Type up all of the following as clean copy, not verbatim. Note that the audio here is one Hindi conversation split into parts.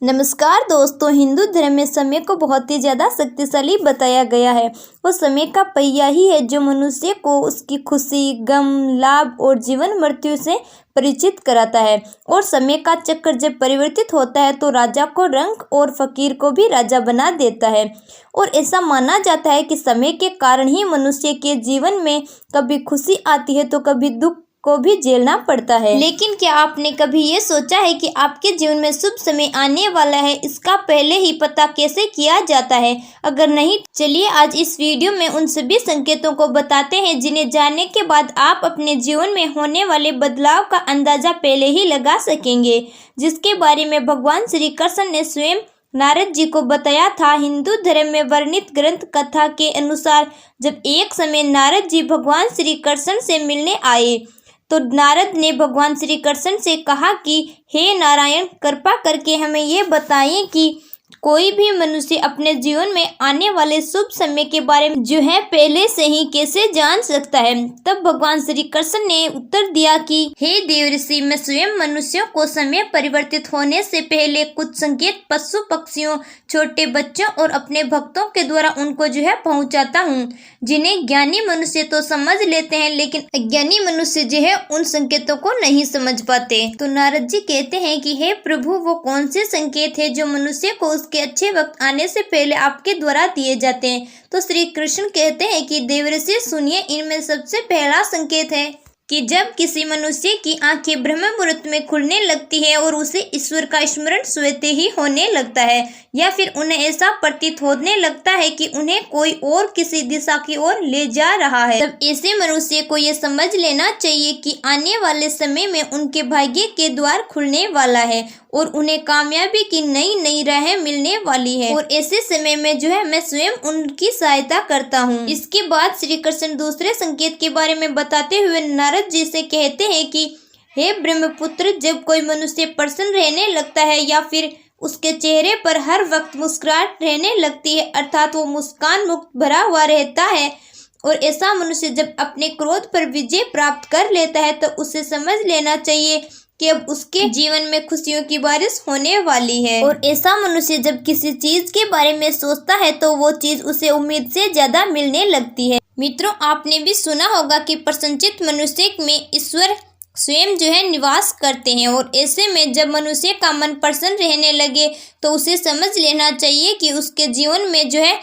नमस्कार दोस्तों, हिंदू धर्म में समय को बहुत ही ज़्यादा शक्तिशाली बताया गया है। वो समय का पहिया ही है जो मनुष्य को उसकी खुशी, गम, लाभ और जीवन मृत्यु से परिचित कराता है। और समय का चक्र जब परिवर्तित होता है तो राजा को रंक और फकीर को भी राजा बना देता है। और ऐसा माना जाता है कि समय के कारण ही मनुष्य के जीवन में कभी खुशी आती है तो कभी दुख को भी झेलना पड़ता है। लेकिन क्या आपने कभी ये सोचा है कि आपके जीवन में शुभ समय आने वाला है, इसका पहले ही पता कैसे किया जाता है? अगर नहीं, चलिए आज इस वीडियो में उन सभी संकेतों को बताते हैं जिन्हें जानने के बाद आप अपने जीवन में होने वाले बदलाव का अंदाजा पहले ही लगा सकेंगे, जिसके बारे में भगवान श्री कृष्ण ने स्वयं नारद जी को बताया था। हिंदू धर्म में वर्णित ग्रंथ कथा के अनुसार जब एक समय नारद जी भगवान श्री कृष्ण से मिलने आए तो नारद ने भगवान श्री कृष्ण से कहा कि हे नारायण, कृपा करके हमें ये बताएं कि कोई भी मनुष्य अपने जीवन में आने वाले शुभ समय के बारे में जो है पहले से ही कैसे जान सकता है। तब भगवान श्री कृष्ण ने उत्तर दिया कि हे देवर्षि, मैं स्वयं मनुष्यों को समय परिवर्तित होने से पहले कुछ संकेत पशु पक्षियों, छोटे बच्चों और अपने भक्तों के द्वारा उनको जो है पहुंचाता हूँ, जिन्हें ज्ञानी मनुष्य तो समझ लेते हैं लेकिन अज्ञानी मनुष्य जो है उन संकेतों को नहीं समझ पाते। तो नारद जी कहते हैं कि हे प्रभु, वो कौन से संकेत है जो मनुष्य को उसके अच्छे वक्त आने से पहले आपके द्वारा दिए जाते हैं? तो श्री कृष्ण कहते हैं कि देवर्षि सुनिए, इनमें सबसे पहला संकेत है कि जब किसी मनुष्य की आंखें ब्रह्म मुहूर्त में खुलने लगती है और उसे ईश्वर का स्मरण स्वतः ही होने लगता है, या फिर उन्हें ऐसा प्रतीत होने लगता है कि उन्हें कोई और किसी दिशा की ओर ले जा रहा है, तब ऐसे मनुष्य को यह समझ लेना चाहिए कि आने वाले समय में उनके भाग्य के द्वार खुलने वाला है और उन्हें कामयाबी की नई नई राहें मिलने वाली है। और ऐसे समय में जो है मैं स्वयं उनकी सहायता करता हूँ। इसके बाद श्री कृष्ण दूसरे संकेत के बारे में बताते हुए नारद जी से कहते हैं कि हे ब्रह्मपुत्र, जब कोई मनुष्य प्रसन्न रहने लगता है या फिर उसके चेहरे पर हर वक्त मुस्कुराहट रहने लगती है, अर्थात वो मुस्कान मुक्त भरा हुआ रहता है, और ऐसा मनुष्य जब अपने क्रोध पर विजय प्राप्त कर लेता है तो उसे समझ लेना चाहिए कि अब उसके जीवन में खुशियों की बारिश होने वाली है। और ऐसा मनुष्य जब किसी चीज के बारे में सोचता है तो वो चीज उसे उम्मीद से ज्यादा मिलने लगती है। मित्रों, आपने भी सुना होगा कि प्रसन्नचित्त मनुष्य में ईश्वर स्वयं जो है निवास करते हैं, और ऐसे में जब मनुष्य का मन प्रसन्न रहने लगे तो उसे समझ लेना चाहिए कि उसके जीवन में जो है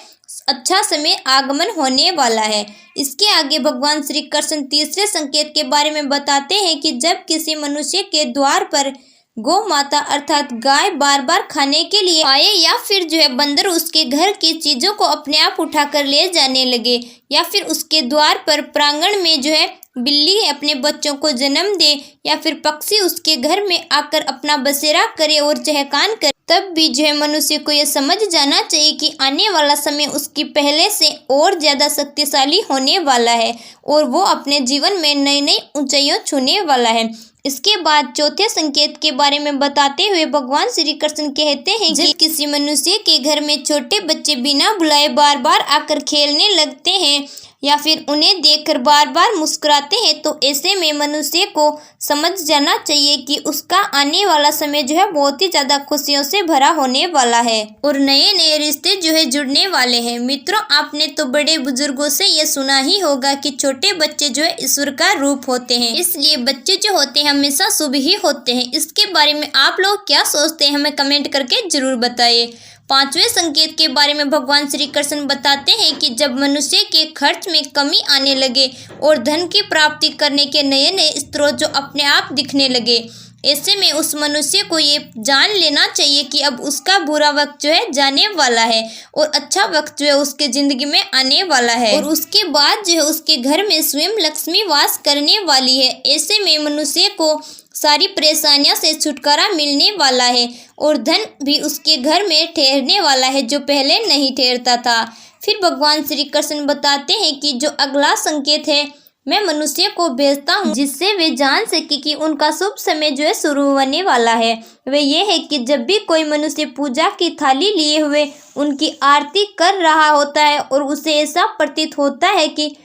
अच्छा समय आगमन होने वाला है। इसके आगे भगवान श्री कृष्ण तीसरे संकेत के बारे में बताते हैं कि जब किसी मनुष्य के द्वार पर गौ माता अर्थात गाय बार बार खाने के लिए आए, या फिर जो है बंदर उसके घर की चीजों को अपने आप उठाकर ले जाने लगे, या फिर उसके द्वार पर प्रांगण में जो है बिल्ली अपने बच्चों को जन्म दे, या फिर पक्षी उसके घर में आकर अपना बसेरा करे और चहकान करे, तब भी जो है मनुष्य को यह समझ जाना चाहिए कि आने वाला समय उसकी पहले से और ज्यादा शक्तिशाली होने वाला है और वो अपने जीवन में नई नई ऊंचाइयों छूने वाला है। इसके बाद चौथे संकेत के बारे में बताते हुए भगवान श्री कृष्ण कहते हैं कि जब किसी मनुष्य के घर में छोटे बच्चे बिना बुलाए बार बार आकर खेलने लगते हैं या फिर उन्हें देखकर बार बार मुस्कुराते हैं, तो ऐसे में मनुष्य को समझ जाना चाहिए कि उसका आने वाला समय जो है बहुत ही ज्यादा खुशियों से भरा होने वाला है और नए नए रिश्ते जो है जुड़ने वाले हैं। मित्रों, आपने तो बड़े बुजुर्गों से ये सुना ही होगा कि छोटे बच्चे जो है ईश्वर का रूप होते हैं, इसलिए बच्चे जो होते हैं हमेशा शुभ ही होते हैं। इसके बारे में आप लोग क्या सोचते हैं, हमें कमेंट करके जरूर बताइए। पांचवें संकेत के बारे में भगवान श्री कृष्ण बताते हैं कि जब मनुष्य के खर्च में कमी आने लगे और धन की प्राप्ति करने के नए नए स्रोत जो अपने आप दिखने लगे, ऐसे में उस मनुष्य को ये जान लेना चाहिए कि अब उसका बुरा वक्त जो है जाने वाला है और अच्छा वक्त जो है उसके जिंदगी में आने वाला है, और उसके बाद जो है उसके घर में स्वयं लक्ष्मी वास करने वाली है। ऐसे में मनुष्य को सारी परेशानियों से छुटकारा मिलने वाला है और धन भी उसके घर में ठहरने वाला है जो पहले नहीं ठहरता था। फिर भगवान श्री कृष्ण बताते हैं कि जो अगला संकेत है मैं मनुष्य को भेजता हूँ जिससे वे जान सके कि उनका शुभ समय जो है शुरू होने वाला है, वे ये है कि जब भी कोई मनुष्य पूजा की थाली लिए हुए उनकी आरती कर रहा होता है और उसे ऐसा प्रतीत होता है कि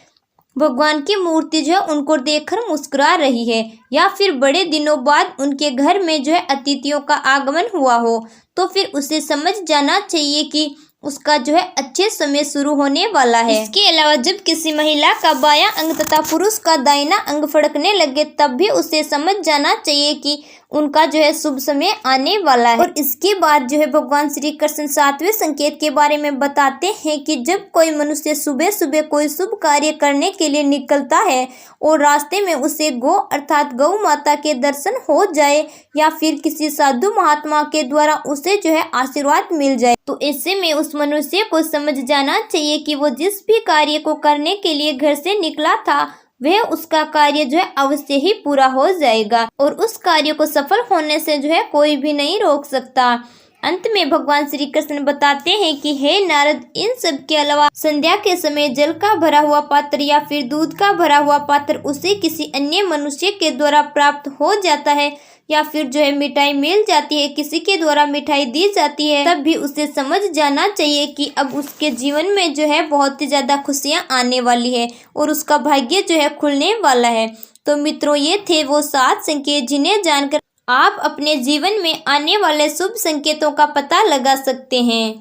भगवान की मूर्ति जो है उनको देखकर मुस्कुरा रही है, या फिर बड़े दिनों बाद उनके घर में जो है अतिथियों का आगमन हुआ हो, तो फिर उसे समझ जाना चाहिए कि उसका जो है अच्छे समय शुरू होने वाला है। इसके अलावा जब किसी महिला का बायां अंग तथा पुरुष का दाहिना अंग फड़कने लगे, तब भी उसे समझ जाना चाहिए कि उनका जो है शुभ समय आने वाला है। और इसके बाद जो है भगवान श्री कृष्ण 7वें संकेत के बारे में बताते हैं कि जब कोई मनुष्य सुबह सुबह कोई शुभ कार्य करने के लिए निकलता है और रास्ते में उसे गौ अर्थात गौ माता के दर्शन हो जाए, या फिर किसी साधु महात्मा के द्वारा उसे जो है आशीर्वाद मिल जाए, तो ऐसे में उस मनुष्य को समझ जाना चाहिए कि वो जिस भी कार्य को करने के लिए घर से निकला था, वह उसका कार्य जो है अवश्य ही पूरा हो जाएगा, और उस कार्य को सफल होने से जो है कोई भी नहीं रोक सकता। अंत में भगवान श्री कृष्ण बताते हैं कि हे नारद, इन सब के अलावा संध्या के समय जल का भरा हुआ पात्र या फिर दूध का भरा हुआ पात्र उसे किसी अन्य मनुष्य के द्वारा प्राप्त हो जाता है, या फिर जो है मिठाई मिल जाती है, किसी के द्वारा मिठाई दी जाती है, तब भी उसे समझ जाना चाहिए कि अब उसके जीवन में जो है बहुत ही ज्यादा खुशियां आने वाली है और उसका भाग्य जो है खुलने वाला है। तो मित्रों, ये थे वो 7 संकेत जिन्हें जानकर आप अपने जीवन में आने वाले शुभ संकेतों का पता लगा सकते हैं।